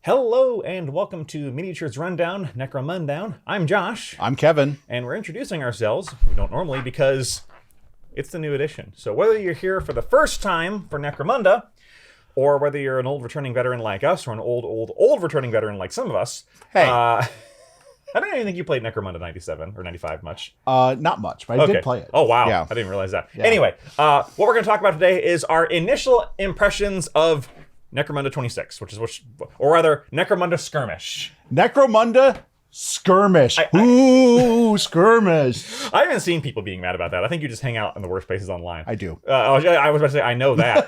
Hello and welcome to Miniatures Rundown, Necromundown. I'm Josh. I'm Kevin. And we're introducing ourselves, we don't normally, because it's the new edition. So whether you're here for the first time for Necromunda, or whether you're an old returning veteran like us, or an old returning veteran like some of us, Hey. I don't even think you played Necromunda 97 or 95 much. Not much, but I did play it. Oh, wow. Yeah. I didn't realize that. Yeah. Anyway, what we're going to talk about today is our initial impressions of Necromunda 26, or rather, Necromunda Skirmish. Necromunda Skirmish. Ooh, Skirmish. I haven't seen people being mad about that. I think you just hang out in the worst places online. I do. I was about to say, I know that.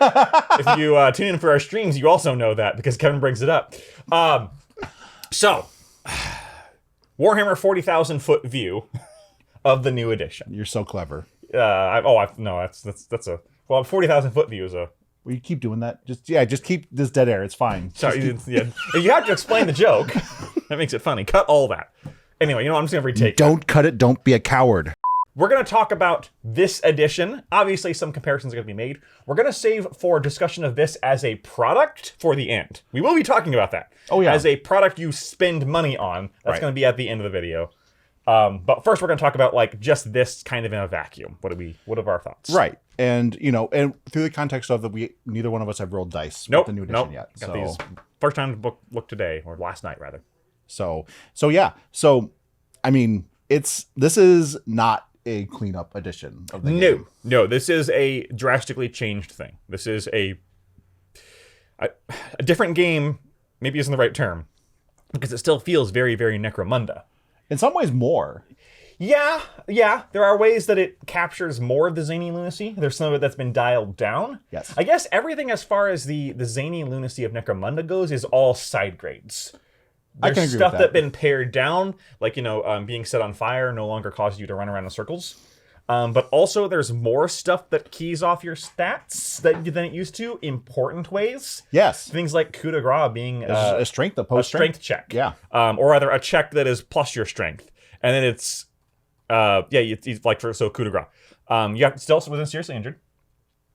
If you tune in for our streams, you also know that because Kevin brings it up. So, Warhammer 40,000 foot view of the new edition. You're so clever. That's a 40,000 foot view is a. Will you keep doing that? Just keep this dead air. It's fine. Sorry, you have to explain the joke. That makes it funny. Cut all that. Anyway, I'm just going to retake Don't cut it. Don't be a coward. We're going to talk about this edition. Obviously, some comparisons are going to be made. We're going to save for discussion of this as a product for the end. We will be talking about that. Oh, yeah. As a product you spend money on. That's going to be at the end of the video. But first, we're going to talk about just this kind of in a vacuum. What are our thoughts? Right. And, and through the context of that, neither one of us have rolled dice with the new edition yet. Got these first time to look today, or last night, rather. So yeah. So, I mean, this is not a cleanup edition of the game. No, this is a drastically changed thing. This is a different game, maybe isn't the right term, because it still feels very, very Necromunda. In some ways, more. Yeah. There are ways that it captures more of the zany lunacy. There's some of it that's been dialed down. Yes. I guess everything as far as the zany lunacy of Necromunda goes is all side grades. There's I can agree stuff with that. That's been pared down, like, being set on fire no longer causes you to run around in circles. But also there's more stuff that keys off your stats than it used to, important ways. Yes. Things like coup de grace being a strength, a strength check. Yeah. Or rather, a check that is plus your strength. And then it's, it's like, so coup de grace. You have still within seriously injured.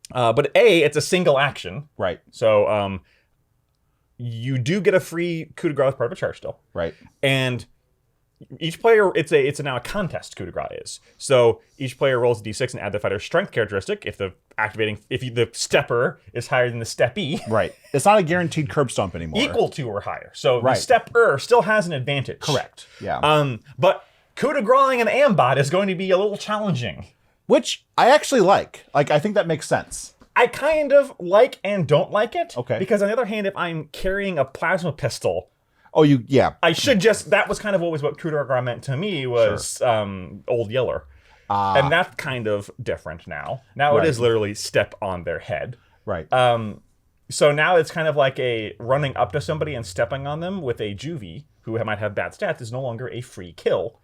But it's a single action. Right. So you do get a free coup de grace as part of a charge still. Right. And each player, it's now a contest coup de grace is. So each player rolls a d6 and add the fighter's strength characteristic if the stepper is higher than the steppee. Right. It's not a guaranteed curb stomp anymore. Equal to or higher. So the stepper still has an advantage. Correct. Yeah. But coup de gracing an ambot is going to be a little challenging. Which I actually like. I think that makes sense. I kind of like and don't like it. Okay. Because on the other hand, if I'm carrying a plasma pistol, I should that was kind of always what coup de grace meant to me was Old Yeller. And that's kind of different now. Now it is literally step on their head. Right. So now it's kind of like a running up to somebody and stepping on them with a juvie who might have bad stats is no longer a free kill.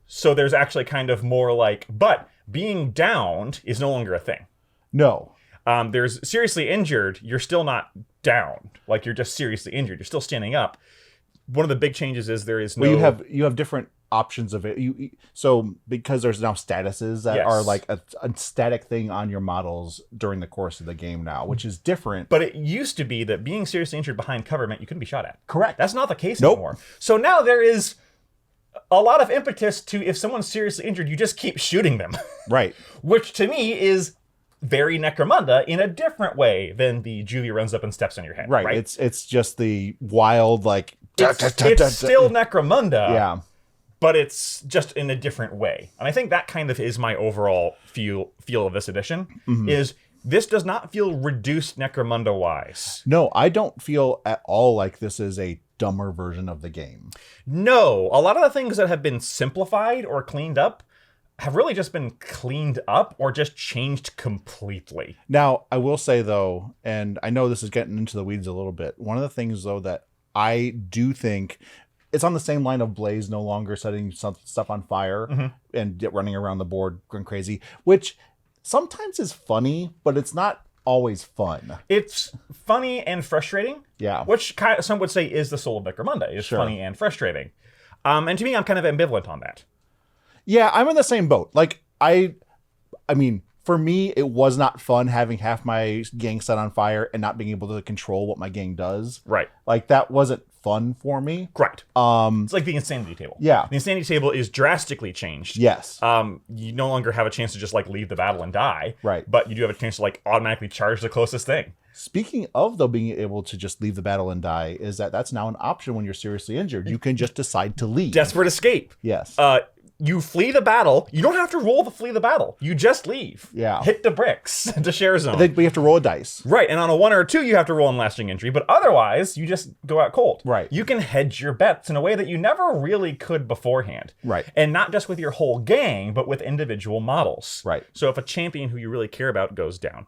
So there's actually kind of more but being downed is no longer a thing. No. There's seriously injured, you're still not down. Like, you're just seriously injured. You're still standing up. One of the big changes is there is no... Well, you have different options of it. So because there's now statuses that are like a static thing on your models during the course of the game now, which is different. But it used to be that being seriously injured behind cover meant you couldn't be shot at. Correct. That's not the case anymore. So now there is a lot of impetus to, if someone's seriously injured, you just keep shooting them. Right. Which to me is very Necromunda in a different way than the juvie runs up and steps on your head. Right. It's just the wild, it's still Necromunda. Yeah. But it's just in a different way. And I think that kind of is my overall feel of this edition, is this does not feel reduced Necromunda-wise. No, I don't feel at all like this is a dumber version of the game. No. A lot of the things that have been simplified or cleaned up have really just been cleaned up or just changed completely. Now, I will say, though, and I know this is getting into the weeds a little bit, one of the things, though, that I do think... It's on the same line of Blaze no longer setting stuff on fire and running around the board going crazy, which sometimes is funny, but it's not always fun. It's funny and frustrating. Yeah. Which some would say is the soul of Necromunda, is funny and frustrating. And to me, I'm kind of ambivalent on that. Yeah, I'm in the same boat. I mean, for me, it was not fun having half my gang set on fire and not being able to control what my gang does. Right. Like, that wasn't fun for me. Correct. It's like the insanity table. Yeah. The insanity table is drastically changed. Yes. You no longer have a chance to just like leave the battle and die. Right. But you do have a chance to like automatically charge the closest thing. Speaking of, though, being able to just leave the battle and die, is that's now an option when you're seriously injured. You can just decide to leave. Desperate escape. Yes. You flee the battle. You don't have to roll to flee the battle. You just leave. Yeah. Hit the bricks to share zone. Then we have to roll a dice. Right, and on a 1 or a 2, you have to roll in lasting injury, but otherwise, you just go out cold. Right. You can hedge your bets in a way that you never really could beforehand. Right. And not just with your whole gang, but with individual models. Right. So if a champion who you really care about goes down,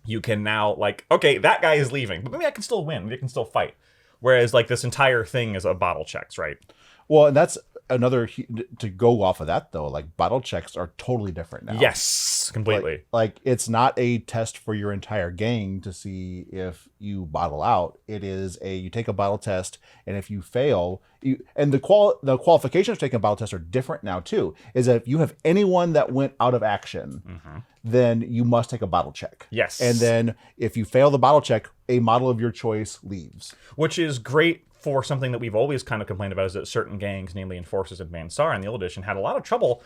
you can now, like, okay, that guy is leaving, but maybe I can still win. Maybe I can still fight. Whereas, like, this entire thing is a bottle checks, right? Well, and that's another, to go off of that, though, like, bottle checks are totally different now. Yes, completely. Like it's not a test for your entire gang to see if you bottle out. It is you take a bottle test, and if you fail, and the qualifications for taking a bottle test are different now, too, is that if you have anyone that went out of action, then you must take a bottle check. Yes. And then if you fail the bottle check, a model of your choice leaves. Which is great for something that we've always kind of complained about, is that certain gangs, namely Enforcers and Mansar in the old edition, had a lot of trouble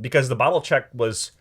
because the bottle check was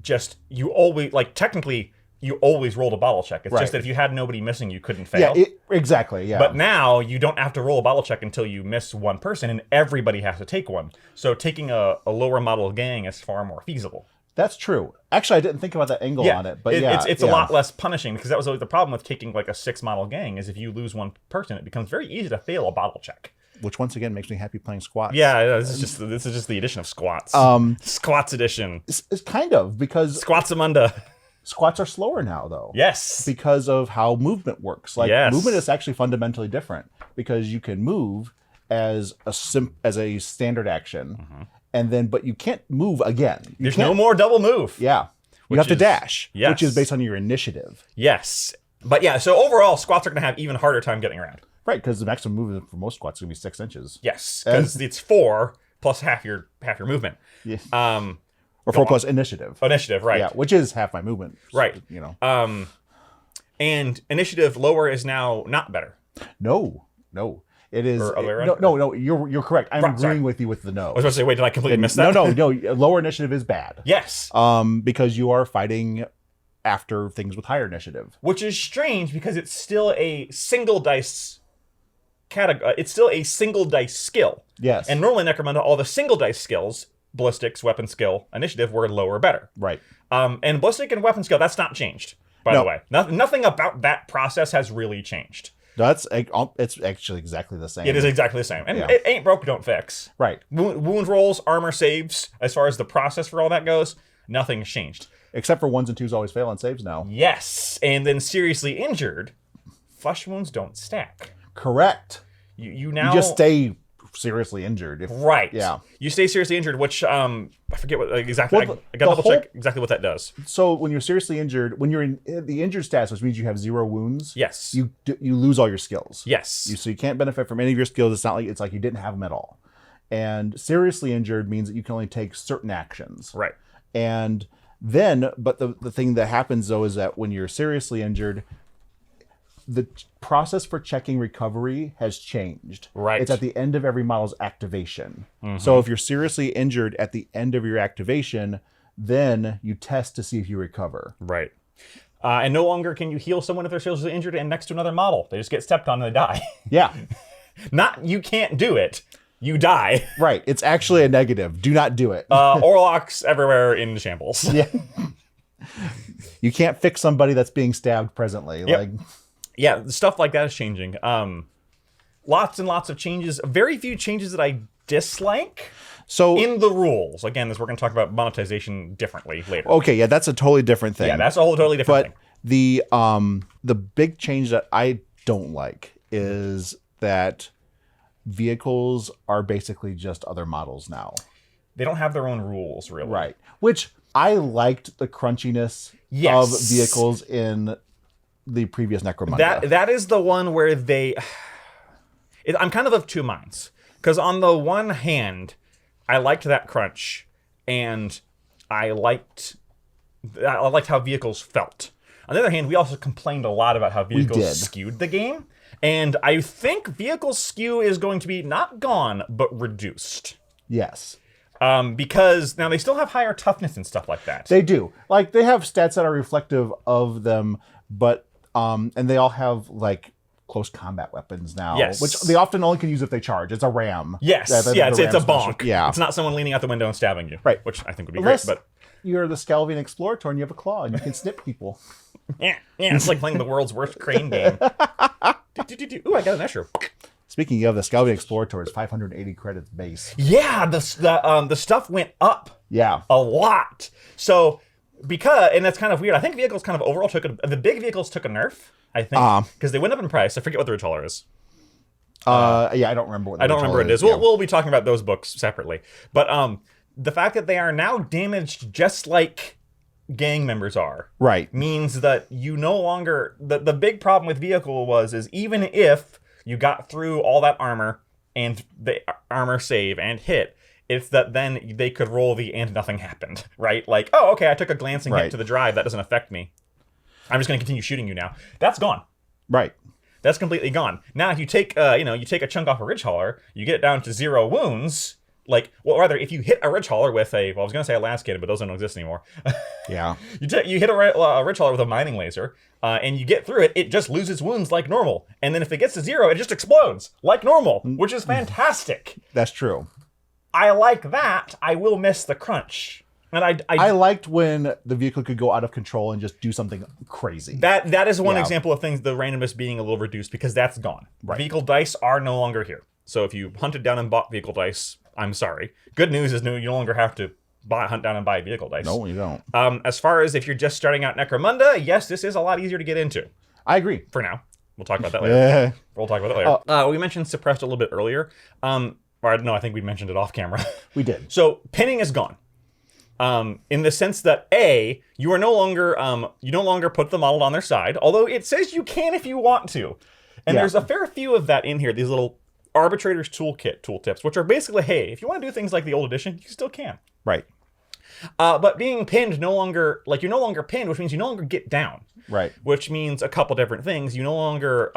just, you always, like, technically, you always rolled a bottle check. It's just that if you had nobody missing, you couldn't fail. Yeah, exactly, yeah. But now, you don't have to roll a bottle check until you miss one person, and everybody has to take one. So taking a lower model gang is far more feasible. That's true. Actually, I didn't think about that angle on it, but it's a lot less punishing, because that was always the problem with taking like a 6 model gang, is if you lose one person, it becomes very easy to fail a bottle check. Which once again makes me happy playing squats. Yeah, this is just the edition of squats. Squats edition. It's kind of, because Squatsamunda. Squats are slower now, though. Yes. Because of how movement works. Like, movement is actually fundamentally different, because you can move as a standard action, and then, but you can't move again. There's no more double move. Yeah. You have to dash, which is based on your initiative. Yes. But yeah, so overall, squats are going to have even harder time getting around. Right, because the maximum movement for most squats is going to be 6 inches. Yes, because it's 4 plus half your movement. Yeah. Or 4 plus initiative. Initiative, right. Yeah, which is half my movement. Right. You know. And initiative lower is now not better. No. It is. Or other way around? No, you're correct. I'm agreeing with you with the no. I was going to say, wait, did I completely miss that? No. Lower initiative is bad. Yes. Because you are fighting after things with higher initiative. Which is strange, because it's still a single dice category. It's still a single dice skill. Yes. And normally in Necromunda, all the single dice skills, ballistics, weapon skill, initiative, were lower or better. Right. And ballistic and weapon skill, that's not changed, by the way. Nothing about that process has really changed. It's actually exactly the same. It is exactly the same. And it ain't broke, don't fix. Right. Wound rolls, armor saves, as far as the process for all that goes, nothing's changed. Except for 1s and 2s always fail on saves now. Yes. And then seriously injured, flesh wounds don't stack. Correct. You now... You just stay seriously injured. Right. Yeah. You stay seriously injured, which I forget what exactly. Well, I got to double check exactly what that does. So when you're seriously injured, when you're in the injured status, which means you have 0 wounds. Yes. You lose all your skills. Yes. So you can't benefit from any of your skills. It's like you didn't have them at all. And seriously injured means that you can only take certain actions. Right. And then, but the thing that happens though is that when you're seriously injured, the process for checking recovery has changed. Right. It's at the end of every model's activation. So if you're seriously injured at the end of your activation, then you test to see if you recover. Right. And no longer can you heal someone if they're seriously injured and next to another model. They just get stepped on and they die. Yeah. Not you can't do it. You die. Right. It's actually a negative. Do not do it. Orlocks everywhere in shambles. Yeah. You can't fix somebody that's being stabbed presently. Yep. Like... Yeah, stuff like that is changing. Lots and lots of changes. Very few changes that I dislike. So in the rules, again, we're going to talk about monetization differently later. Okay, yeah, that's a totally different thing. Yeah, that's a whole totally different thing. The big change that I don't like is that vehicles are basically just other models now. They don't have their own rules, really. Right. Which I liked the crunchiness of vehicles in the previous Necromunda. That is the one where I'm kind of 2 minds. Because on the one hand, I liked that crunch, and I liked how vehicles felt. On the other hand, we also complained a lot about how vehicles skewed the game. And I think vehicle skew is going to be not gone, but reduced. Yes. Because now they still have higher toughness and stuff like that. They do. Like, they have stats that are reflective of them, but, and they all have, like, close combat weapons now. Yes. Which they often only can use if they charge. It's a ram. Yes. The It's ram a special. bonk. Yeah. It's not someone leaning out the window and stabbing you. Right. Which I think would be Unless great, but... you're the Scalvian Explorator and you have a claw and you can snip people. Yeah, it's like playing the world's worst crane game. Ooh, I got an Escher. Speaking of, the Scalvian Explorator is 580 credits base. Yeah, the stuff went up Yeah. a lot. So and that's kind of weird. I think vehicles kind of overall the big vehicles took a nerf. I think because they went up in price. I forget what the Ridge Hauler is. Yeah, I don't remember what the I don't remember what it is. Yeah. We'll be talking about those books separately. But the fact that they are now damaged just like gang members are, right, means that you no longer the big problem with vehicle is even if you got through all that armor and the armor save and hit, it's that then they could roll the and nothing happened, right? Like, oh, okay, I took a glancing hit to the drive, that doesn't affect me. I'm just going to continue shooting you now. That's gone. Right. That's completely gone. Now, if you take, you take a chunk off a Ridge Hauler, you get it down to 0 wounds. Like, well, rather, if you hit a Ridge Hauler with I was going to say a last cannon, but those don't exist anymore. Yeah. You hit a Ridge Hauler with a mining laser, and you get through it, it just loses wounds like normal. And then if it gets to 0, it just explodes like normal, which is fantastic. That's true. I like that. I will miss the crunch. And I liked when the vehicle could go out of control and just do something crazy. That is one example of things, the randomness being a little reduced, because that's gone. Right. Vehicle dice are no longer here. So if you hunted down and bought vehicle dice, I'm sorry. Good news is you no longer have to hunt down and buy vehicle dice. No, you don't. As far as if you're just starting out Necromunda, yes, this is a lot easier to get into. I agree. For now. We'll talk about that later. We'll talk about that later. We mentioned suppressed a little bit earlier. Or no, I think we mentioned it off camera. We did. So pinning is gone. In the sense that you are no longer put the model on their side, although it says you can if you want to. And there's a fair few of that in here, these little Arbitrator's Toolkit tooltips, which are basically, hey, if you want to do things like the old edition, you still can. Right. But being pinned you're no longer pinned, which means you no longer get down. Right. Which means a couple different things. You no longer,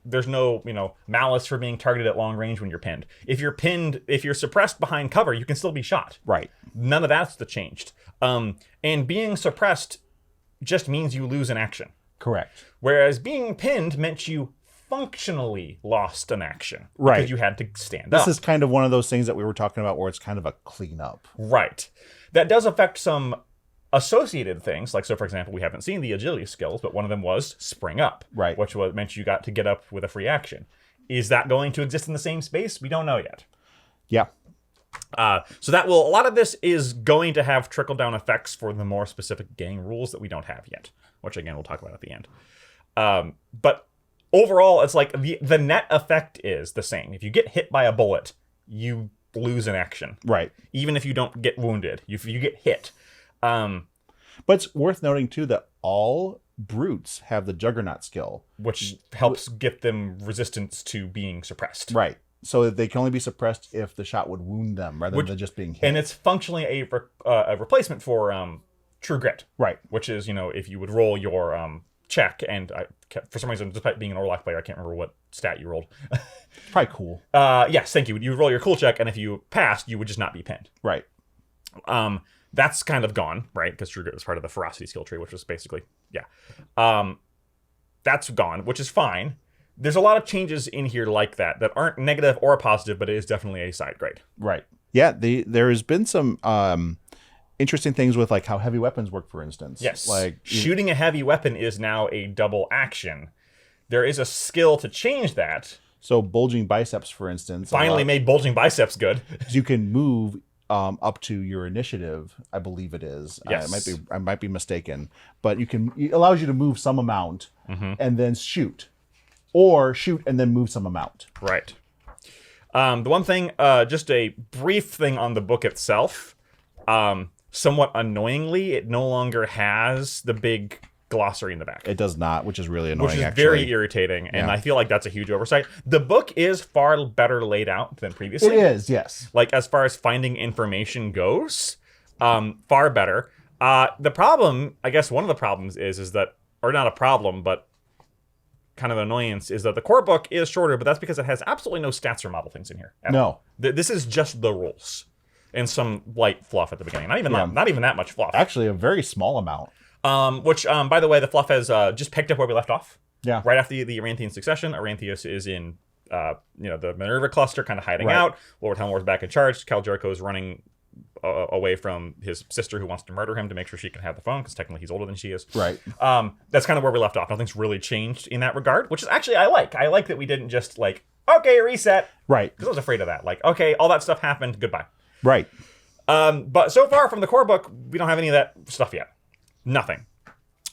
there's no, malice for being targeted at long range when you're pinned. If you're suppressed behind cover, you can still be shot. Right. None of that's changed. And being suppressed just means you lose an action. Correct. Whereas being pinned meant you functionally lost an action. Right. Because you had to stand up. This is kind of one of those things that we were talking about where it's kind of a cleanup. Right. That does affect some associated things. Like, so for example, we haven't seen the agility skills, but one of them was spring up. Right. Which meant you got to get up with a free action. Is that going to exist in the same space? We don't know yet. Yeah. So a lot of this is going to have trickle-down effects for the more specific gang rules that we don't have yet, which again, we'll talk about at the end. But overall, it's like the net effect is the same. If you get hit by a bullet, you lose an action. Right. Even if you don't get wounded, if you get hit. But it's worth noting, too, that all brutes have the Juggernaut skill. Which helps get them resistance to being suppressed. Right. So they can only be suppressed if the shot would wound them rather than just being hit. And it's functionally a replacement for True Grit. Right. Which is, if you would roll your check, and for some reason, despite being an Orlock player, I can't remember what stat you rolled. Probably cool. Yes, thank you. You would roll your cool check, and if you passed, you would just not be pinned. Right. That's kind of gone, right? Because True Grit was part of the Ferocity skill tree, which was basically, that's gone, which is fine. There's a lot of changes in here like that aren't negative or positive, but it is definitely a side grade. Right. Yeah, there has been some interesting things with like how heavy weapons work, for instance. Yes. Like shooting a heavy weapon is now a double action. There is a skill to change that. So bulging biceps, for instance. Finally made bulging biceps good. You can move up to your initiative, I believe it is. Yes. I might be mistaken, but it allows you to move some amount and then shoot. Or shoot and then move some amount. Right. The one thing, just a brief thing on the book itself. Somewhat annoyingly, it no longer has the big glossary in the back. It does not, which is really annoying, which is actually. very irritating, and I feel like that's a huge oversight. The book is far better laid out than previously. It is, yes. Like, as far as finding information goes, far better. The problem, I guess one of the problems is that, or not a problem, but kind of annoyance is that the core book is shorter, but that's because it has absolutely no stats or model things in here. No. This is just the rules and some light fluff at the beginning. Not even that much fluff. Actually, a very small amount. Which, by the way, the fluff has just picked up where we left off. Yeah. Right after the Aranthian succession, Aranthius is in the Minerva cluster, kind of hiding out. Lord Helmor's back in charge. Cal Jericho is running away from his sister who wants to murder him to make sure she can have the phone, because technically he's older than she is. Right. That's kind of where we left off. Nothing's really changed in that regard, which is actually I like. I like that we didn't just like, okay, reset. Right. Because I was afraid of that. Like, okay, all that stuff happened. Goodbye. Right. But so far from the core book, we don't have any of that stuff yet. Nothing.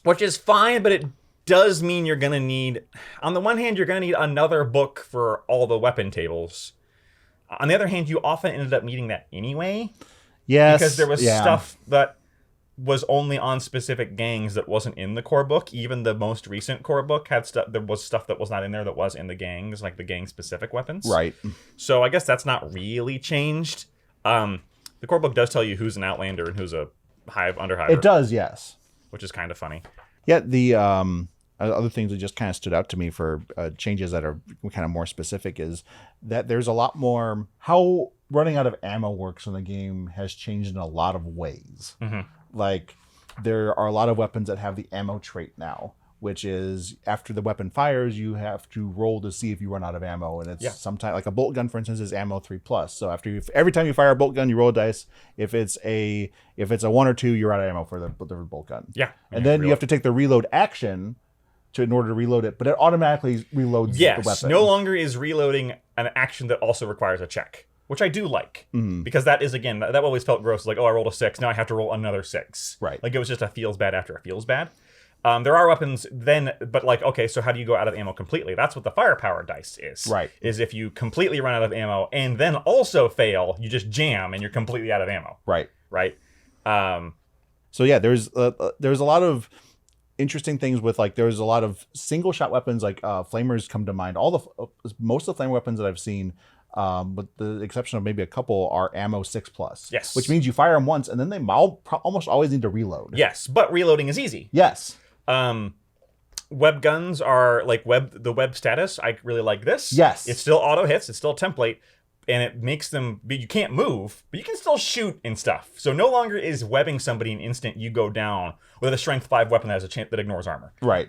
Which is fine, but it does mean you're going to need... On the one hand, you're going to need another book for all the weapon tables. On the other hand, you often ended up needing that anyway. Yes. Because there was stuff that was only on specific gangs that wasn't in the core book. Even the most recent core book had stuff. There was stuff that was not in there that was in the gangs, like the gang-specific weapons. Right. So I guess that's not really changed. The core book does tell you who's an Outlander and who's a Underhiver. It does, yes. Which is kind of funny. Yeah, the other things that just kind of stood out to me for changes that are kind of more specific is that there's a lot more... How running out of ammo works in the game has changed in a lot of ways. Mm-hmm. Like, there are a lot of weapons that have the ammo trait now, which is after the weapon fires, you have to roll to see if you run out of ammo. And it's sometimes, like a bolt gun, for instance, is ammo 3+. So every time you fire a bolt gun, you roll a dice. If it's a 1 or 2, you're out of ammo for the bolt gun. Yeah. And then you have to take the reload action in order to reload it, but it automatically reloads the weapon. Yes, no longer is reloading an action that also requires a check, which I do like. Mm-hmm. Because that is, again, that always felt gross. Like, oh, I rolled a 6, now I have to roll another 6. Right. Like, it was just a feels bad after a feels bad. There are weapons then, but like, okay, so how do you go out of ammo completely? That's what the firepower dice is. Right. Is if you completely run out of ammo and then also fail, you just jam and you're completely out of ammo. Right. Right. So yeah, there's a lot of interesting things with, like, there's a lot of single shot weapons, like flamers come to mind. Most of the flame weapons that I've seen, with the exception of maybe a couple, are ammo 6+. Yes. Which means you fire them once and then they almost always need to reload. Yes, but reloading is easy. Yes. Web guns are like the web status. I really like this. Yes. It's still auto hits. It's still a template. And it makes them... You can't move, but you can still shoot and stuff. So no longer is webbing somebody an instant you go down with a strength 5 weapon that has a chance that ignores armor. Right.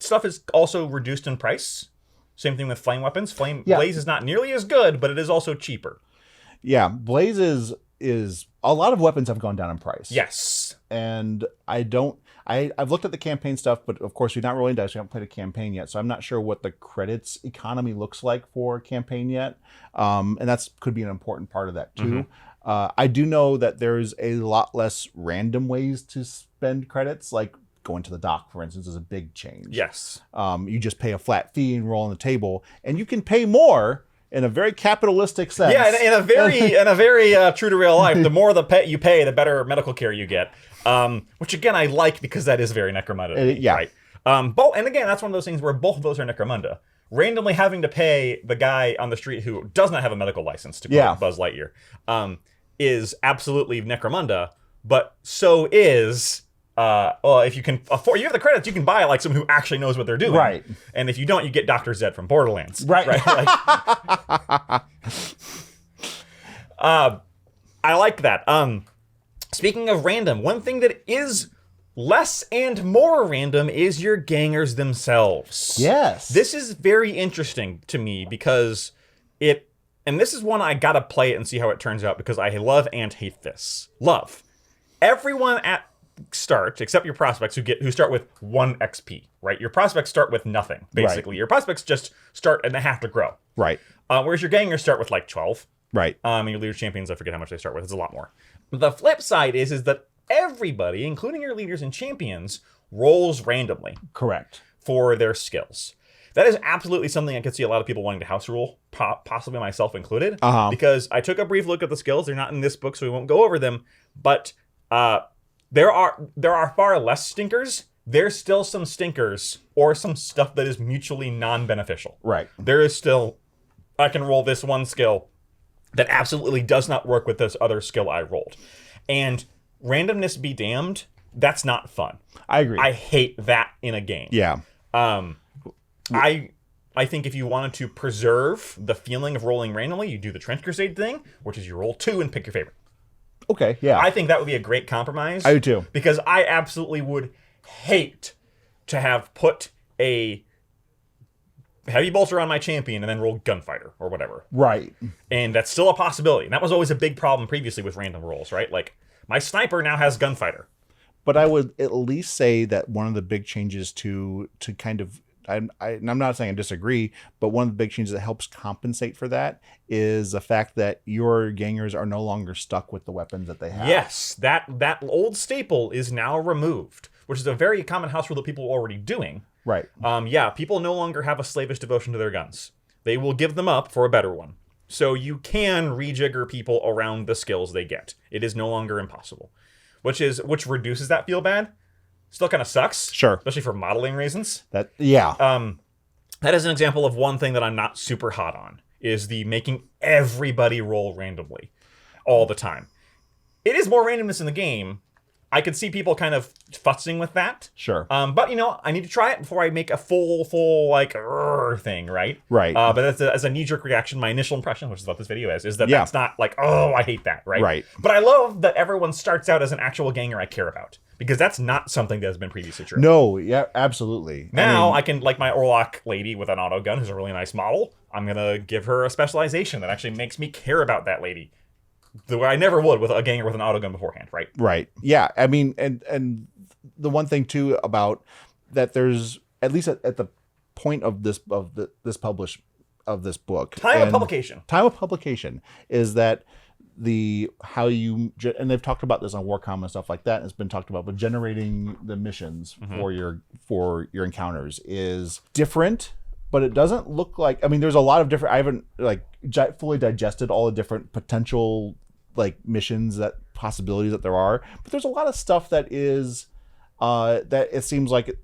Stuff is also reduced in price. Same thing with flame weapons. Blaze is not nearly as good, but it is also cheaper. Yeah, Blaze is a lot of weapons have gone down in price. Yes. And I've looked at the campaign stuff, but of course we're not rolling dice. We haven't played a campaign yet, so I'm not sure what the credits economy looks like for a campaign yet. And that's could be an important part of that too. Mm-hmm. I do know that there's a lot less random ways to spend credits, like going to the dock, for instance, is a big change. Yes. You just pay a flat fee and roll on the table, and you can pay more in a very capitalistic sense. Yeah, in a very true to real life. The more you pay, the better medical care you get. Which again I like, because that is very Necromunda. Yeah. Right. And again, that's one of those things where both of those are Necromunda. Randomly having to pay the guy on the street who does not have a medical license to quote Buzz Lightyear is absolutely Necromunda. But so is if you can afford, you have the credits, you can buy like someone who actually knows what they're doing. Right. And if you don't, you get Dr. Zed from Borderlands. Right. Like, I like that. Speaking of random, one thing that is less and more random is your gangers themselves. Yes. This is very interesting to me because and this is one I gotta play it and see how it turns out, because I love and hate this. Love. Everyone at start, except your prospects who start with 1 XP, right? Your prospects start with nothing, basically. Right. Your prospects just start and they have to grow. Right. Whereas your gangers start with like 12. Right. And your leader champions, I forget how much they start with. It's a lot more. The flip side is that everybody, including your leaders and champions, rolls randomly. Correct. For their skills. That is absolutely something I could see a lot of people wanting to house rule, possibly myself included. Because I took a brief look at the skills. They're not in this book, so we won't go over them. But there are far less stinkers. There's still some stinkers or some stuff that is mutually non-beneficial. Right. There is still, I can roll this one skill that absolutely does not work with this other skill I rolled. And randomness be damned, that's not fun. I agree. I hate that in a game. Yeah. I think if you wanted to preserve the feeling of rolling randomly, you do the Trench Crusade thing, which is you roll 2 and pick your favorite. Okay, yeah. I think that would be a great compromise. I do too. Because I absolutely would hate to have put a heavy bolter on my champion and then roll gunfighter or whatever. Right. And that's still a possibility. And that was always a big problem previously with random rolls, right? Like, my sniper now has gunfighter. But I would at least say that one of the big changes to kind of, and I'm not saying I disagree, but one of the big changes that helps compensate for that is the fact that your gangers are no longer stuck with the weapons that they have. Yes, that old staple is now removed, which is a very common house rule that people are already doing. Right. Yeah, people no longer have a slavish devotion to their guns. They will give them up for a better one. So you can rejigger people around the skills they get. It is no longer impossible, which reduces that feel bad. Still kind of sucks. Sure. Especially for modeling reasons. That is an example of one thing that I'm not super hot on, is the making everybody roll randomly all the time. It is more randomness in the game. I could see people kind of futzing with that. Sure. But, I need to try it before I make a full like, thing, right? Right. But as a knee-jerk reaction, my initial impression, which is what this video is that that's not like, oh, I hate that, right? Right. But I love that everyone starts out as an actual ganger I care about, because that's not something that has been previously true. No, yeah, absolutely. Now I can, like my Orlock lady with an auto gun, who's a really nice model, I'm going to give her a specialization that actually makes me care about that lady. The way I never would with a ganger with an auto gun beforehand, right? Right. Yeah. I mean, and the one thing too about that, there's at least at the point of this book, Time of publication is that and they've talked about this on Warcom and stuff like that, and it's been talked about, but generating the missions for your encounters is different. But it doesn't look like, I mean, there's a lot of different, I haven't fully digested all the different potential missions, possibilities that there are, but there's a lot of stuff that is, that it seems like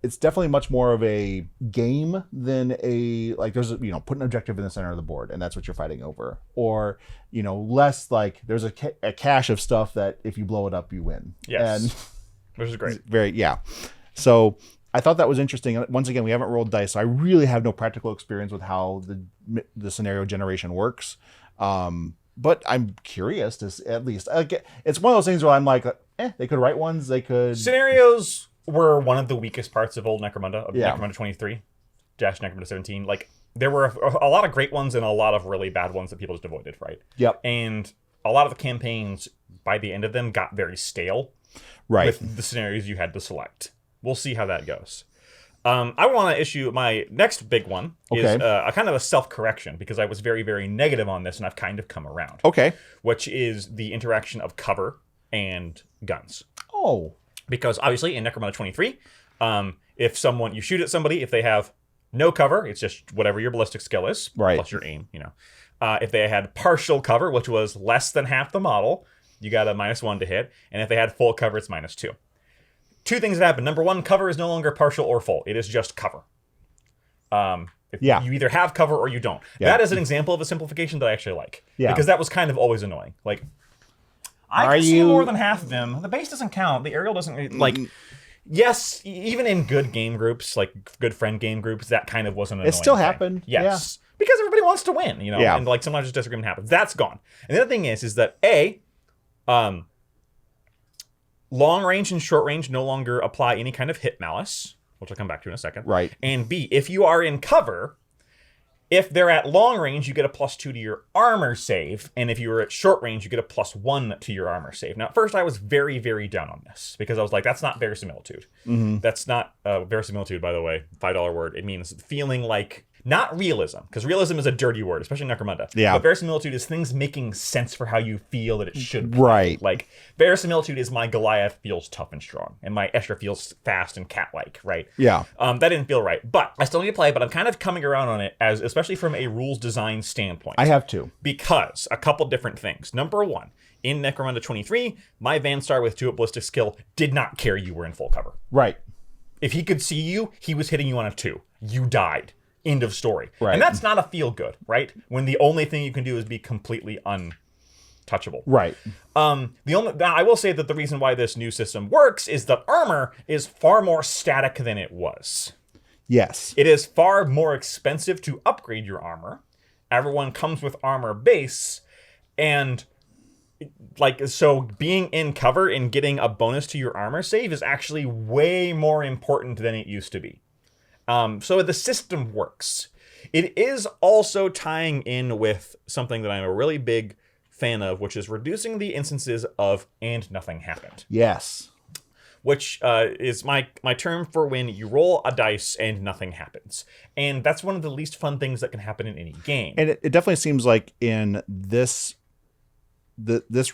it's definitely much more of a game than there's put an objective in the center of the board and that's what you're fighting over. Or, less there's a cache of stuff that if you blow it up, you win. Yes. And which is great. So I thought that was interesting. Once again, we haven't rolled dice, so I really have no practical experience with how the scenario generation works. But I'm curious to at least. It's one of those things where I'm like, they could write ones. They could. Scenarios were one of the weakest parts of old Necromunda, Necromunda 23 - Necromunda 17. There were a lot of great ones and a lot of really bad ones that people just avoided, right? Yep. And a lot of the campaigns, by the end of them, got very stale. Right. With the scenarios you had to select. We'll see how that goes. I want to issue my next big one is a kind of a self-correction, because I was very, very negative on this and I've kind of come around. Okay. Which is the interaction of cover and guns. Oh. Because obviously in Necromunda 23, if you shoot at somebody, if they have no cover, it's just whatever your ballistic skill is, right, plus your aim, if they had partial cover, which was less than half the model, you got a -1 to hit. And if they had full cover, it's -2. Two things that happen. Number one, cover is no longer partial or full. It is just cover. You either have cover or you don't. Yeah. That is an example of a simplification that I actually like. Yeah. Because that was kind of always annoying. I can see more than half of them. The base doesn't count. The aerial doesn't, yes, even in good game groups, good friend game groups, that kind of wasn't an annoying It still thing. happened. Yes. Yeah. Because everybody wants to win, and sometimes just disagreement happens. That's gone. And the other thing is that long range and short range no longer apply any kind of hit malice, which I'll come back to in a second. Right. And B, if you are in cover, if they're at long range, you get a +2 to your armor save. And if you were at short range, you get a +1 to your armor save. Now, at first, I was very, very down on this because I was like, that's not verisimilitude. Mm-hmm. That's not verisimilitude, by the way, $5 word. It means feeling like, not realism, because realism is a dirty word, especially in Necromunda. Yeah. But verisimilitude is things making sense for how you feel that it should be. Right. Verisimilitude is my Goliath feels tough and strong, and my Escher feels fast and cat-like, right? Yeah. That didn't feel right. But I still need to play, but I'm kind of coming around on it, especially from a rules design standpoint. I have to. Because a couple different things. Number one, in Necromunda 23, my Vanstar with 2 ballistic skill did not care you were in full cover. Right. If he could see you, he was hitting you on a 2. You died. End of story. Right. And that's not a feel good, right? When the only thing you can do is be completely untouchable. Right. I will say that the reason why this new system works is that armor is far more static than it was. Yes. It is far more expensive to upgrade your armor. Everyone comes with armor base, and like, so being in cover and getting a bonus to your armor save is actually way more important than it used to be. So the system works. It is also tying in with something that I'm a really big fan of, which is reducing the instances of "and nothing happened." Yes. Which is my term for when you roll a dice and nothing happens. And that's one of the least fun things that can happen in any game. And it definitely seems like in this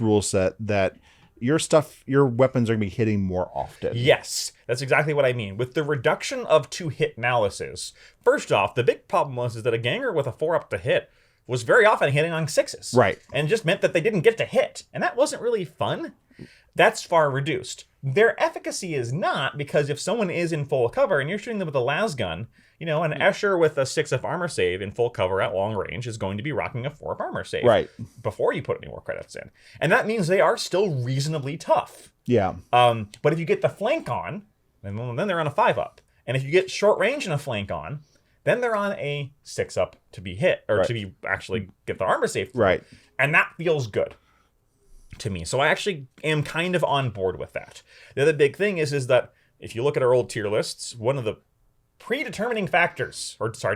rule set that your weapons are going to be hitting more often. Yes, that's exactly what I mean. With the reduction of 2-hit malices, first off, the big problem is that a ganger with a 4-up to hit was very often hitting on 6s. Right. And it just meant that they didn't get to hit. And that wasn't really fun. That's far reduced. Their efficacy is not, because if someone is in full cover and you're shooting them with a las gun, an Escher with a 6 of armor save in full cover at long range is going to be rocking a 4 of armor save. Right. Before you put any more credits in. And that means they are still reasonably tough. Yeah. But if you get the flank on, then they're on a 5-up. And if you get short range and a flank on, then they're on a 6-up to be hit, or to be actually get the armor save through. Right. And that feels good to me. So I actually am kind of on board with that. The other big thing is that if you look at our old tier lists, one of the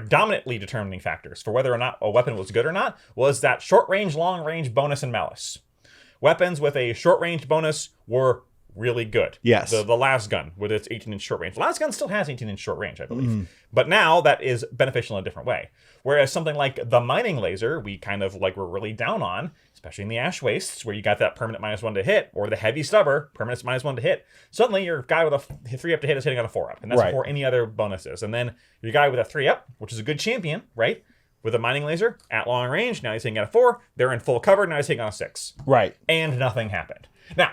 dominantly determining factors for whether or not a weapon was good or not was that short range, long range bonus and malice. Weapons with a short range bonus were really good. Yes. The las gun with its 18-inch short range. The las gun still has 18-inch short range, I believe. But now that is beneficial in a different way. Whereas something like the mining laser, we kind of were really down on, especially in the ash wastes, where you got that permanent -1 to hit, or the heavy stubber, permanent -1 to hit. Suddenly your guy with a 3-up to hit is hitting on a 4-up, and that's before any other bonuses. And then your guy with a 3-up, which is a good champion, right? With a mining laser at long range, now he's hitting on a 4. They're in full cover, now he's hitting on a 6. Right. And nothing happened. Now,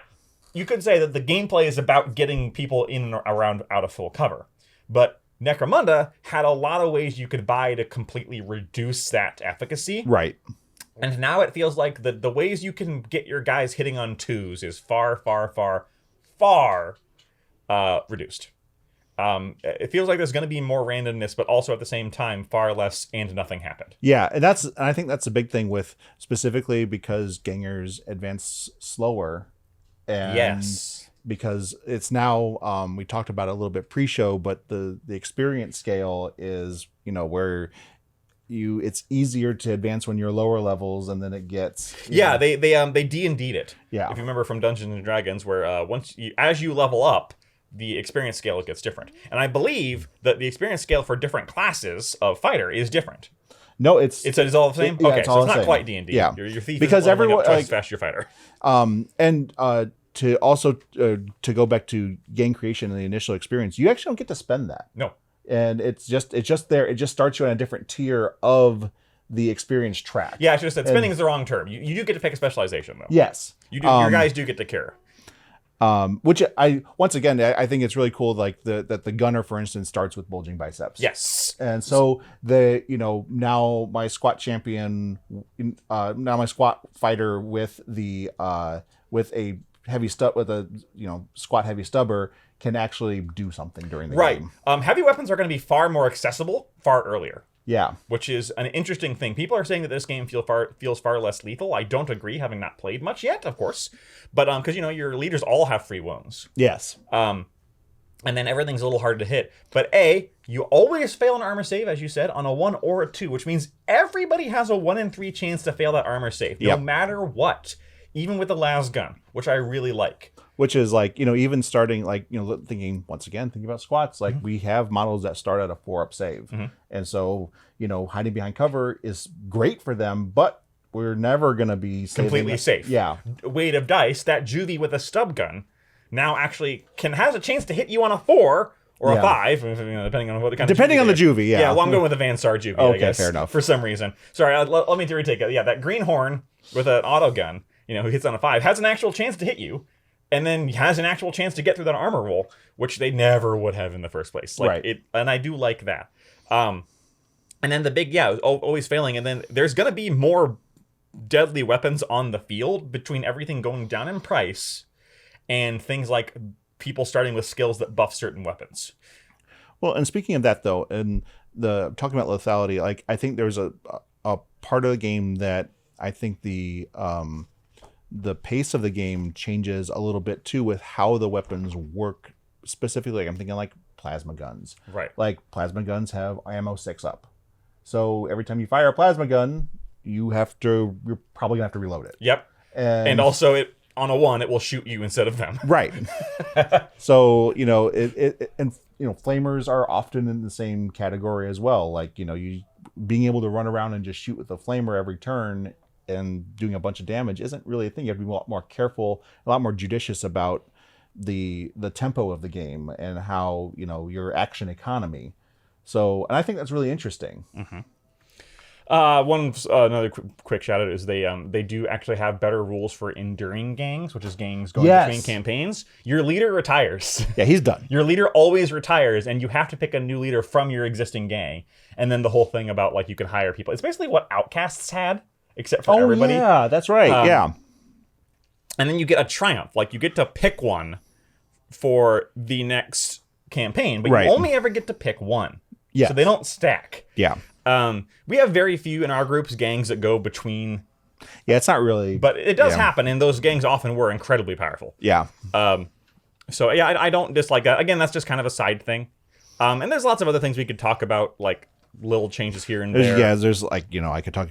you could say that the gameplay is about getting people in and around out of full cover. But Necromunda had a lot of ways you could buy to completely reduce that efficacy. Right. And now it feels like the ways you can get your guys hitting on 2s is far reduced. It feels like there's going to be more randomness, but also at the same time, far less and nothing happened. Yeah, and I think that's a big thing with, specifically because gangers advance slower. And yes. Because it's now, we talked about it a little bit pre-show, but the experience scale is, where it's easier to advance when you're lower levels, and then it gets they D&D'd it. Yeah. If you remember from Dungeons and Dragons, where as you level up, the experience scale gets different. And I believe that the experience scale for different classes of fighter is different. No, it's all the same. Okay, so it's not quite D&D. Yeah, your thief because is everyone twice as fast as your fighter. To also to go back to game creation and the initial experience, you actually don't get to spend that. No. And it's just there. It just starts you on a different tier of the experience track. Yeah, I should have said spending is the wrong term. You do get to pick a specialization, though. Yes. You do. Your guys do get to cure. Which I think it's really cool, like that the gunner, for instance, starts with bulging biceps. Yes. And so now my squat champion, now my squat fighter with a heavy squat heavy stubber can actually do something during the game. Heavy weapons are going to be far more accessible far earlier. Yeah. Which is an interesting thing. People are saying that this game feels far less lethal. I don't agree, having not played much yet, of course. But because your leaders all have free wounds. Yes. And then everything's a little hard to hit. But you always fail an armor save, as you said, on a 1 or a 2, which means everybody has a 1 in 3 chance to fail that armor save, no matter what. Even with the las gun, which I really like. Which is even starting thinking about squats, we have models that start at a 4-up save. Mm-hmm. And so, hiding behind cover is great for them, but we're never going to be completely safe. Yeah. Weight of dice, that juvie with a stub gun now actually has a chance to hit you on a 4 or a 5, depending on what kind depending of on the juvie, yeah. Yeah, well, I'm going with the Vansar juvie, I guess. Fair enough. For some reason. Sorry, let me retake it. Yeah, that green horn with an auto gun, who hits on a 5, has an actual chance to hit you, and then has an actual chance to get through that armor roll, which they never would have in the first place. Right. And I do like that. And then the big, always failing, and then there's going to be more deadly weapons on the field between everything going down in price and things like people starting with skills that buff certain weapons. Well, and speaking of that though, and the talking about lethality, like I think there's a part of the game that I think the pace of the game changes a little bit too with how the weapons work. Specifically, I'm thinking like plasma guns. Right. Like plasma guns have ammo 6 up. So every time you fire a plasma gun, you're probably gonna have to reload it. Yep. And also it on a 1, it will shoot you instead of them. Right. So, and flamers are often in the same category as well. Like, you being able to run around and just shoot with a flamer every turn and doing a bunch of damage isn't really a thing. You have to be a lot more careful, a lot more judicious about the tempo of the game and how, your action economy. So, and I think that's really interesting. Mm-hmm. Another quick shout out is they do actually have better rules for enduring gangs, which is gangs going between campaigns. Your leader retires. Yeah, he's done. Your leader always retires, and you have to pick a new leader from your existing gang. And then the whole thing about like you can hire people. It's basically what Outcasts had, except for everybody. Yeah, that's right. Yeah. And then you get a triumph. Like you get to pick one for the next campaign, but you only ever get to pick one. Yeah. So they don't stack. Yeah. We have very few in our groups gangs that go between. Yeah, it's not really. But it does happen, and those gangs often were incredibly powerful. Yeah. So yeah, I don't dislike that. Again, that's just kind of a side thing. And there's lots of other things we could talk about, like little changes here and there. Yeah, there's like, I could talk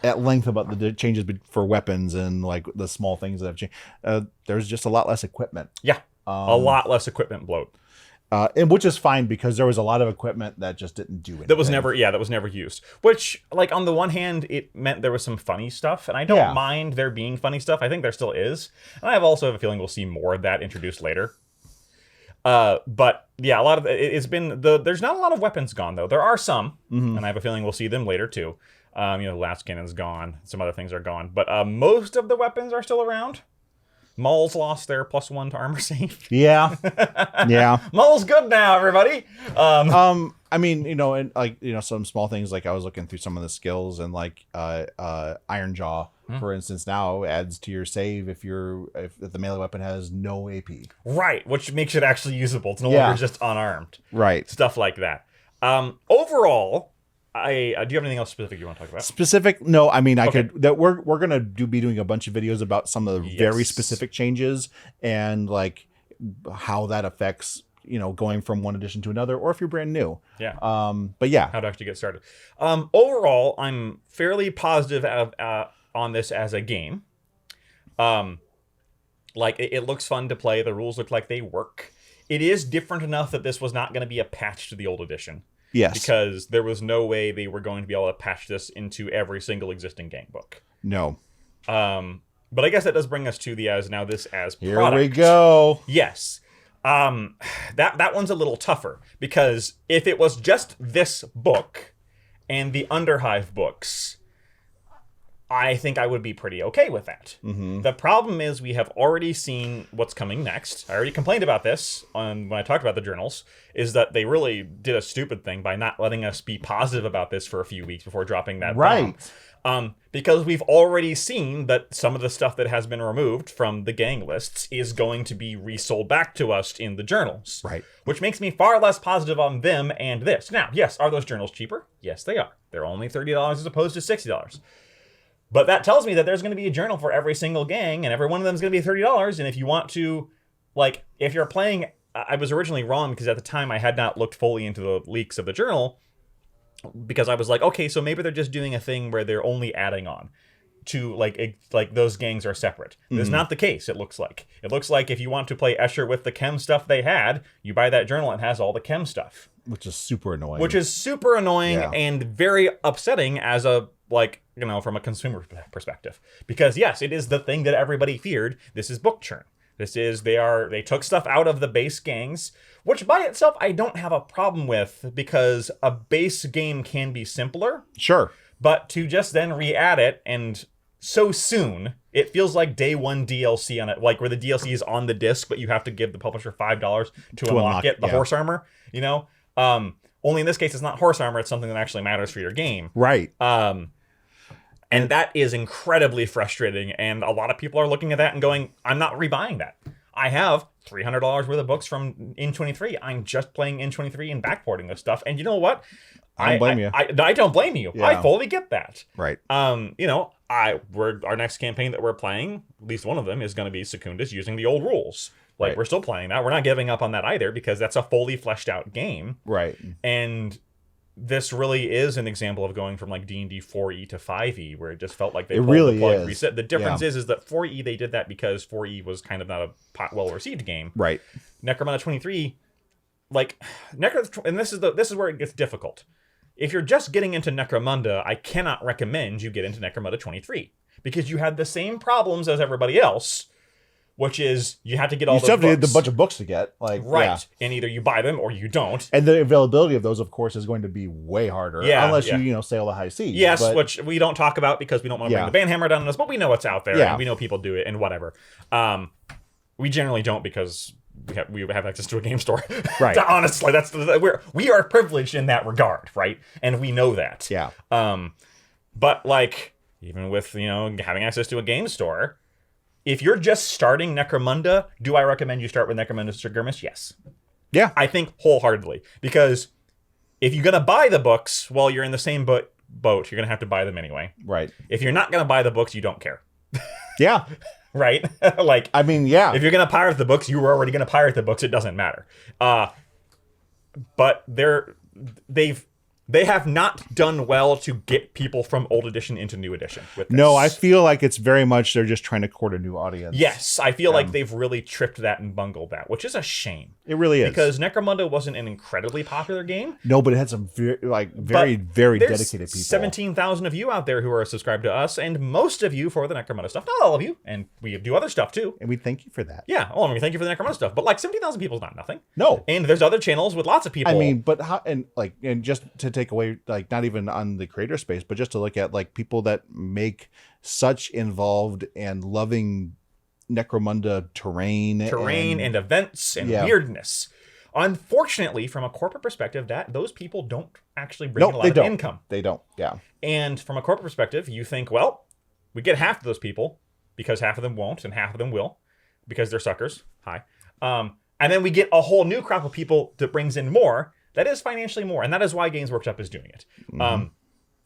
at length about the changes for weapons and like the small things that have changed. There's just a lot less equipment. Yeah, a lot less equipment bloat. And which is fine because there was a lot of equipment that just didn't do anything. That was never used. Which, like, on the one hand, it meant there was some funny stuff, and I don't mind there being funny stuff. I think there still is. And I also have a feeling we'll see more of that introduced later. But yeah, a lot of it's been there's not a lot of weapons gone though. There are some, and I have a feeling we'll see them later too. The last cannon's gone. Some other things are gone, but most of the weapons are still around. Maul's lost their +1 to armor save. Yeah. Yeah. Maul's good now, everybody. I mean, and like, some small things, like I was looking through some of the skills and like Iron Jaw, for instance, now adds to your save if the melee weapon has no AP. Right, which makes it actually usable. It's no longer just unarmed. Right. Stuff like that. Overall, do you have anything else specific you want to talk about? Specific? No, I mean, we're gonna be doing a bunch of videos about some of the very specific changes and like how that affects, going from one edition to another, or if you're brand new. Yeah. But yeah, how to actually get started. Overall, I'm fairly positive on this as a game. Like it looks fun to play. The rules look like they work. It is different enough that this was not going to be a patch to the old edition. Yes. Because there was no way they were going to be able to patch this into every single existing gang book. No. But I guess that does bring us to the as product. Here we go. Yes. That one's a little tougher because if it was just this book and the Underhive books, I think I would be pretty okay with that. Mm-hmm. The problem is we have already seen what's coming next. I already complained about this when I talked about the journals, is that they really did a stupid thing by not letting us be positive about this for a few weeks before dropping that bomb. Because we've already seen that some of the stuff that has been removed from the gang lists is going to be resold back to us in the journals. Right. Which makes me far less positive on them and this. Now, yes, are those journals cheaper? Yes, they are. They're only $30 as opposed to $60. But that tells me that there's going to be a journal for every single gang, and every one of them is going to be $30. And if you want to, like, if you're playing, I was originally wrong because at the time I had not looked fully into the leaks of the journal, because I was like, okay, so maybe they're just doing a thing where they're only adding on to like those gangs are separate. That's not the case. It looks like if you want to play Escher with the chem stuff they had, you buy that journal and it has all the chem stuff, which is super annoying. And very upsetting as a from a consumer perspective, because yes, it is the thing that everybody feared. This is book churn. They took stuff out of the base gangs, which by itself I don't have a problem with, because a base game can be simpler. Sure. But to just then re-add it, and so soon, it feels like day one DLC on it, like where the DLC is on the disc, but you have to give the publisher $5 to unlock it, the horse armor, only in this case, it's not horse armor, it's something that actually matters for your game. Right. And that is incredibly frustrating, and a lot of people are looking at that and going, I'm not rebuying that. I have $300 worth of books from N23. I'm just playing N23 and backporting this stuff. And you know what? I don't blame you. I don't blame you. Yeah. I fully get that. Right. You know, our next campaign that we're playing, at least one of them, is going to be Secundus using the old rules. Like, Right. we're still playing that. We're not giving up on that either, because that's a fully fleshed out game. Right. And this really is an example of going from like D&D 4E to 5E, where it just felt like they pulled really the plug is. reset. The difference is that 4E, they did that because 4E was kind of not a well-received game. Right. Necromunda 23, like, and this is where it gets difficult. If you're just getting into Necromunda, I cannot recommend you get into Necromunda 23, because you had the same problems as everybody else, which is you had to get all You those still have to get books. a bunch of books to get. Like, Right. yeah. And either you buy them or you don't. And the availability of those, of course, is going to be way harder. Yeah, Unless yeah. you sail the high seas. Yes, but, which we don't talk about because we don't want to Yeah. bring the banhammer down on us, but we know it's out there, Yeah. and we know people do it, and whatever. We generally don't, because we have access to a game store. Right. Honestly, we are privileged in that regard, right? And we know that. Yeah. But like, even with, you know, having access to a game store, if you're just starting Necromunda, do I recommend you start with Necromunda Sigurmis? Yes. Yeah. I think wholeheartedly, because if you're gonna buy the books while you're in the same boat, you're gonna have to buy them anyway. Right. If you're not gonna buy the books, you don't care, Yeah. right? Like, I mean, yeah. if you're gonna pirate the books, you were already gonna pirate the books. It doesn't matter. But they have not done well to get people from old edition into new edition with this. No, I feel like it's very much they're just trying to court a new audience. Yes, I feel like they've really tripped that and bungled that, which is a shame. It really is. Because Necromunda wasn't an incredibly popular game. No, but it had some very There's dedicated people. 17,000 of you out there who are subscribed to us, and most of you for the Necromunda stuff. Not all of you, and we do other stuff too. And we thank you for that. Yeah, well, I mean, thank you for the Necromunda stuff, but like 17,000 people is not nothing. No. And there's other channels with lots of people. I mean, but how, and just to take away, like, not even on the creator space, but just to look at like people that make such involved and loving Necromunda terrain and events and weirdness. Unfortunately, from a corporate perspective, those people don't actually bring in a lot of income. They don't. Yeah. And from a corporate perspective, you think, well, we get half of those people because half of them won't and half of them will because they're suckers. Hi. And then we get a whole new crop of people that brings in more. That is financially more, and that is why Games Workshop is doing it. Mm-hmm.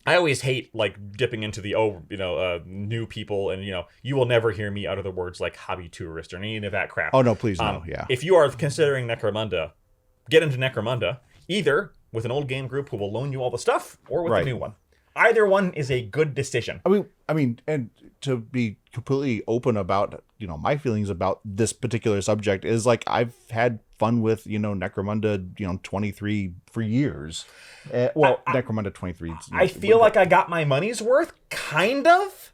I always hate like dipping into the new people, and you will never hear me utter the words like hobby tourist or any of that crap. Oh no, please no. Yeah. If you are considering Necromunda, get into Necromunda either with an old game group who will loan you all the stuff, or with a new one. Either one is a good decision. I mean, and to be completely open about my feelings about this particular subject is like I've had fun with Necromunda 23 for years. Necromunda 23. I feel like I got my money's worth, kind of.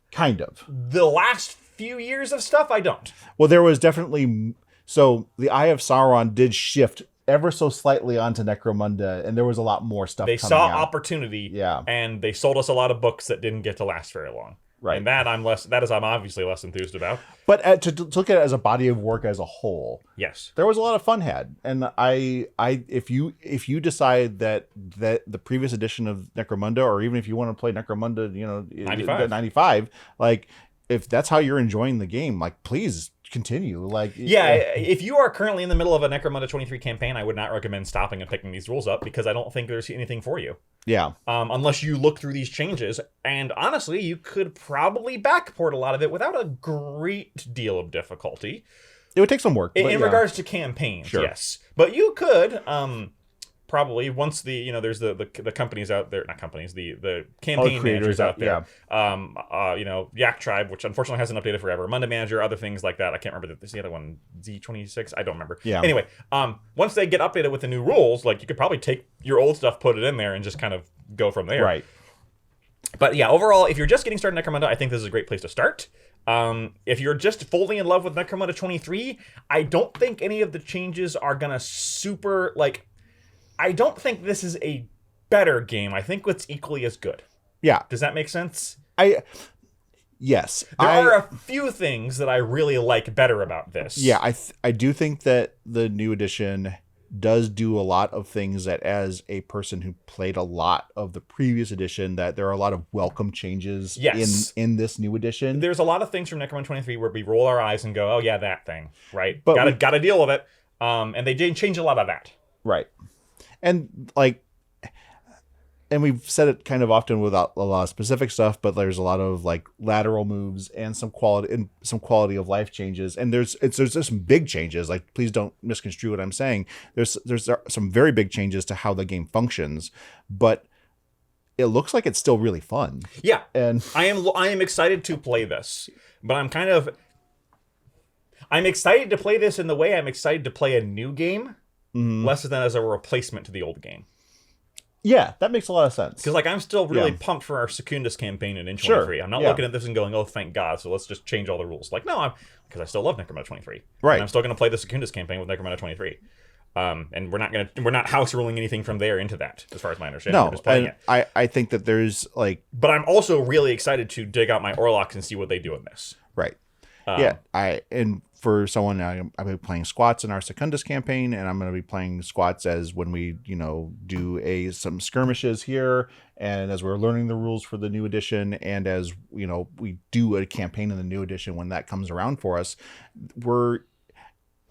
The last few years of stuff, I don't. Well, there was definitely the Eye of Sauron did shift ever so slightly onto Necromunda, and there was a lot more stuff. They coming saw out. Opportunity, yeah, and they sold us a lot of books that didn't get to last very long. Right, and I'm obviously less enthused about. But to look at it as a body of work as a whole, yes, there was a lot of fun had, and if you decide that the previous edition of Necromunda, or even if you want to play Necromunda, 95, like if that's how you're enjoying the game, like please continue. Like if you are currently in the middle of a Necromunda 23 campaign, I would not recommend stopping and picking these rules up, because I don't think there's anything for you. Yeah. Unless you look through these changes, and honestly, you could probably backport a lot of it without a great deal of difficulty. It would take some work. In regards to campaigns, sure. Yes. But you could probably, once there's the companies out there, not companies, the campaign managers out there. Yeah. Yak Tribe, which unfortunately hasn't updated forever. Munda Manager, other things like that. I can't remember. There's the other one, Z26. I don't remember. Yeah. Anyway, once they get updated with the new rules, like you could probably take your old stuff, put it in there, and just kind of go from there. Right. But yeah, overall, if you're just getting started in Necromunda, I think this is a great place to start. If you're just fully in love with Necromunda 23, I don't think any of the changes are gonna super I don't think this is a better game. I think it's equally as good. Yeah. Does that make sense? Yes. There are a few things that I really like better about this. Yeah, I do think that the new edition does do a lot of things that, as a person who played a lot of the previous edition, that there are a lot of welcome changes in this new edition. There's a lot of things from Necromunda 23 where we roll our eyes and go, oh yeah, that thing, right? But gotta deal with it. And they did change a lot of that. Right. And like, and we've said it kind of often without a lot of specific stuff, but there's a lot of like lateral moves and some quality of life changes. And there's just some big changes. Like, please don't misconstrue what I'm saying. There's some very big changes to how the game functions, but it looks like it's still really fun. Yeah. And I am excited to play this, but I'm excited to play this in the way I'm excited to play a new game, less than as a replacement to the old game. Yeah, that makes a lot of sense. Because like I'm still really pumped for our Secundus campaign in 23. Sure. I'm not looking at this and going, oh, thank God, so let's just change all the rules. Like, no, because I still love Necromunda 23. Right. And I'm still going to play the Secundus campaign with Necromunda 23. And we're not house ruling anything from there into that, as far as my understanding. No, we're just playing it. I think that there's like... But I'm also really excited to dig out my Orlocks and see what they do in this. Right. And for someone, I've been playing squats in our Secundus campaign, and I'm going to be playing squats as when we, do some skirmishes here, and as we're learning the rules for the new edition, and as, we do a campaign in the new edition when that comes around for us.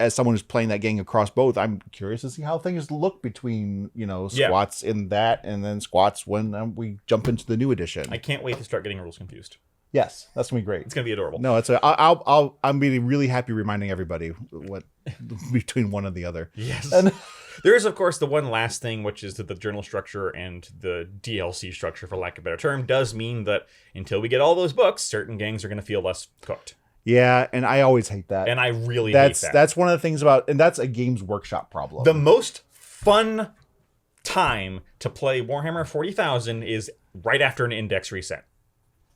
As someone who's playing that game across both, I'm curious to see how things look between, squats in that and then squats when we jump into the new edition. I can't wait to start getting rules confused. Yes, that's gonna be great. It's gonna be adorable. No, I'm being really happy reminding everybody what between one and the other. Yes. And there is, of course, the one last thing, which is that the journal structure and the DLC structure, for lack of a better term, does mean that until we get all those books, certain gangs are gonna feel less cooked. Yeah, and I always hate that. And I really hate that. That's one of the things and that's a Games Workshop problem. The most fun time to play Warhammer 40,000 is right after an index reset.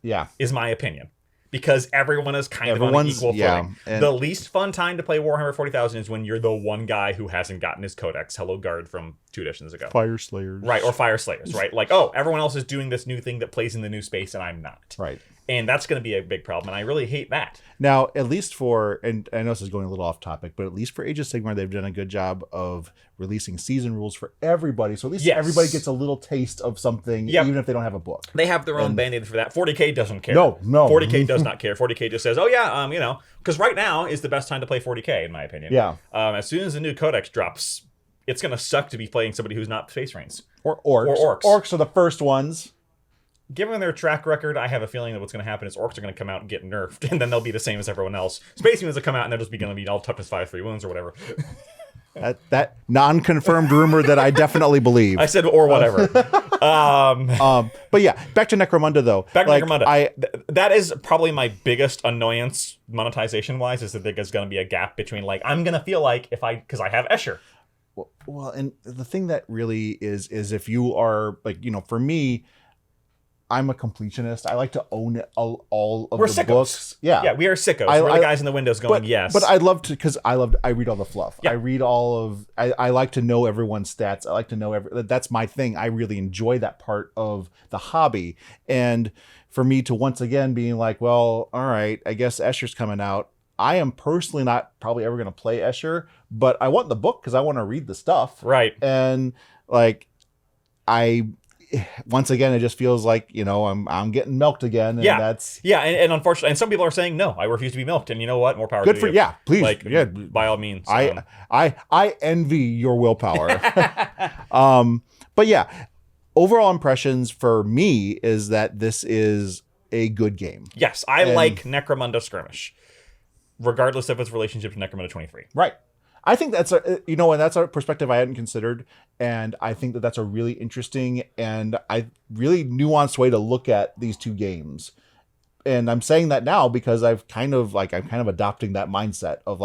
Yeah. Is my opinion. Because everyone is kind of on an equal footing. The least fun time to play Warhammer 40,000 is when you're the one guy who hasn't gotten his codex. Hello, Guard from 2 editions ago. Fire Slayers. Right, or Fire Slayers, right? Like, oh, everyone else is doing this new thing that plays in the new space and I'm not. Right. And that's going to be a big problem, and I really hate that. Now, at least and I know this is going a little off topic, but at least for Age of Sigmar, they've done a good job of releasing season rules for everybody. So at least everybody gets a little taste of something, even if they don't have a book. They have their own band-aid for that. 40K doesn't care. No. 40K does not care. 40K just says, oh yeah, because right now is the best time to play 40K, in my opinion. Yeah. As soon as the new codex drops, it's going to suck to be playing somebody who's not Space Marines. Or orcs. Or orcs. Orcs are the first ones. Given their track record, I have a feeling that what's going to happen is orcs are going to come out and get nerfed, and then they'll be the same as everyone else. Space Marines will come out and they'll just going to be all toughness 5-3 wounds or whatever. That non-confirmed rumor that I definitely believe. I said or whatever. But yeah, back to Necromunda though. Necromunda. That is probably my biggest annoyance monetization wise, is that there's going to be a gap between I'm going to feel like because I have Escher. Well, and the thing that really is if you are for me, I'm a completionist. I like to own all of the books. Yeah, we are sickos. We're the guys in the windows going, yes. But I'd love to, because I read all the fluff. Yeah. I read I like to know everyone's stats. I like to know that's my thing. I really enjoy that part of the hobby. And for me to once again being like, well, all right, I guess Escher's coming out. I am personally not probably ever going to play Escher, but I want the book because I want to read the stuff. Right. And once again, it just feels like, I'm getting milked again. And and unfortunately, and some people are saying, no, I refuse to be milked. And you know what? More power to you. Yeah, please. By all means. I envy your willpower. But yeah, overall impressions for me is that this is a good game. Yes, I like Necromunda Skirmish, regardless of its relationship to Necromunda 23. Right. I think that's and that's a perspective I hadn't considered, and I think that that's a really interesting and really nuanced way to look at these two games. And I'm saying that now because I'm kind of adopting that mindset of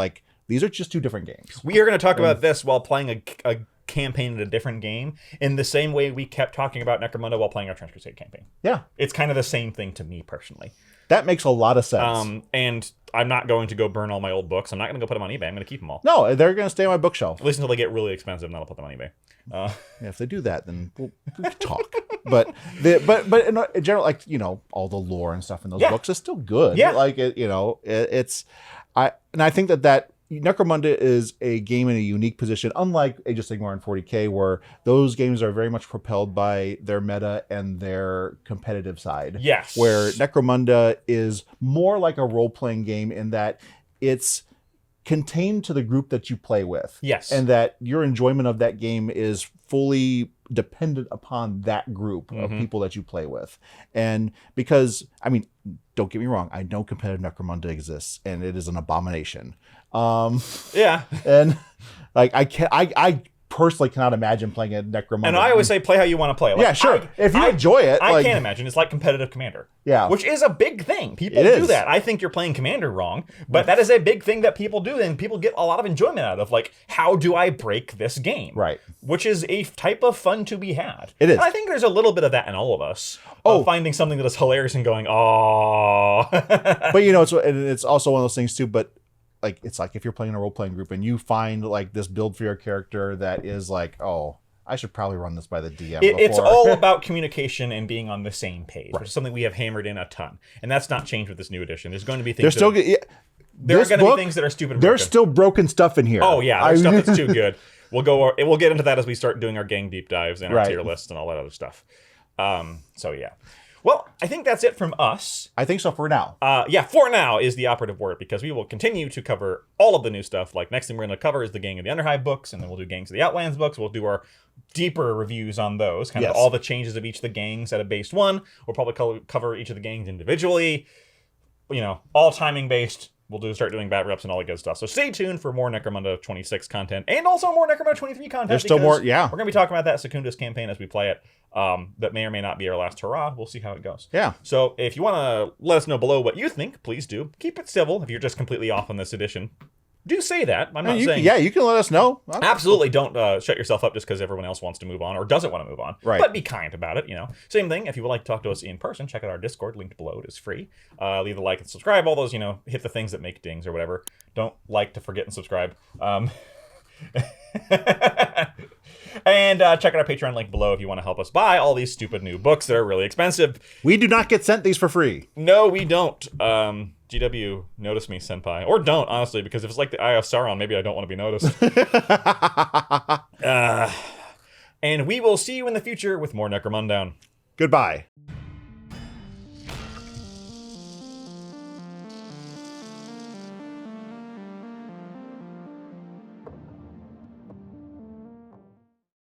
these are just two different games. We are going to talk about this while playing a campaign in a different game, in the same way we kept talking about Necromunda while playing our Transcrusade campaign. Yeah, it's kind of the same thing to me personally. That makes a lot of sense. And I'm not going to go burn all my old books. I'm not going to go put them on eBay. I'm going to keep them all. No, they're going to stay on my bookshelf. At least until they get really expensive, and then I'll put them on eBay. If they do that, then we can talk. But in general, all the lore and stuff in those books is still good. Yeah. I think that Necromunda is a game in a unique position, unlike Age of Sigmar and 40K, where those games are very much propelled by their meta and their competitive side. Yes. Where Necromunda is more like a role-playing game in that it's contained to the group that you play with. Yes. And that your enjoyment of that game is fully dependent upon that group of people that you play with. And because, I mean, don't get me wrong, I know competitive Necromunda exists and it is an abomination. Yeah. And like I personally cannot imagine playing a Necromunda. And I always say play how you want to play. Like, yeah, sure. If you enjoy it. I can't imagine. It's like competitive Commander. Yeah. Which is a big thing. People do that. I think you're playing Commander wrong, but that is a big thing that people do, and people get a lot of enjoyment out of. Like, how do I break this game? Right. Which is a type of fun to be had. It is. And I think there's a little bit of that in all of us. Finding something that is hilarious and going, oh. But you know, it's also one of those things too, but like it's like if you're playing a role-playing group and you find like this build for your character that is like, oh, I should probably run this by the DM. It's all about communication and being on the same page, which is something we have hammered in a ton, and that's not changed with this new edition. There's going to be things. There are going to be things that are stupid. And there's still broken stuff in here. Oh yeah, there's stuff that's too good. We'll get into that as we start doing our gang deep dives and our tier list and all that other stuff. So yeah. Well, I think that's it from us. I think so for now. Yeah, for now is the operative word, because we will continue to cover all of the new stuff. Like, next thing we're going to cover is the Gang of the Underhive books, and then we'll do Gangs of the Outlands books. We'll do our deeper reviews on those, kind of all the changes of each of the gangs at a base one. We'll probably cover each of the gangs individually. You know, all timing based. We'll start doing bat reps and all that good stuff. So stay tuned for more Necromunda 26 content, and also more Necromunda 23 content. There's still more, yeah. We're going to be talking about that Secundus campaign as we play it. That may or may not be our last hurrah. We'll see how it goes. Yeah. So if you want to let us know below what you think, please do. Keep it civil. If you're just completely off on this edition, do say that. I'm not saying... Yeah, you can let us know. Absolutely don't shut yourself up just because everyone else wants to move on or doesn't want to move on. Right. But be kind about it, you know. Same thing, if you would like to talk to us in person, check out our Discord, linked below. It is free. Leave a like and subscribe. All those, you know, hit the things that make dings or whatever. Don't like to forget and subscribe. And check out our Patreon link below if you want to help us buy all these stupid new books that are really expensive. We do not get sent these for free. No, we don't. GW, notice me, senpai. Or don't, honestly, because if it's like the Eye of Sauron, maybe I don't want to be noticed. And we will see you in the future with more Necromundown. Goodbye.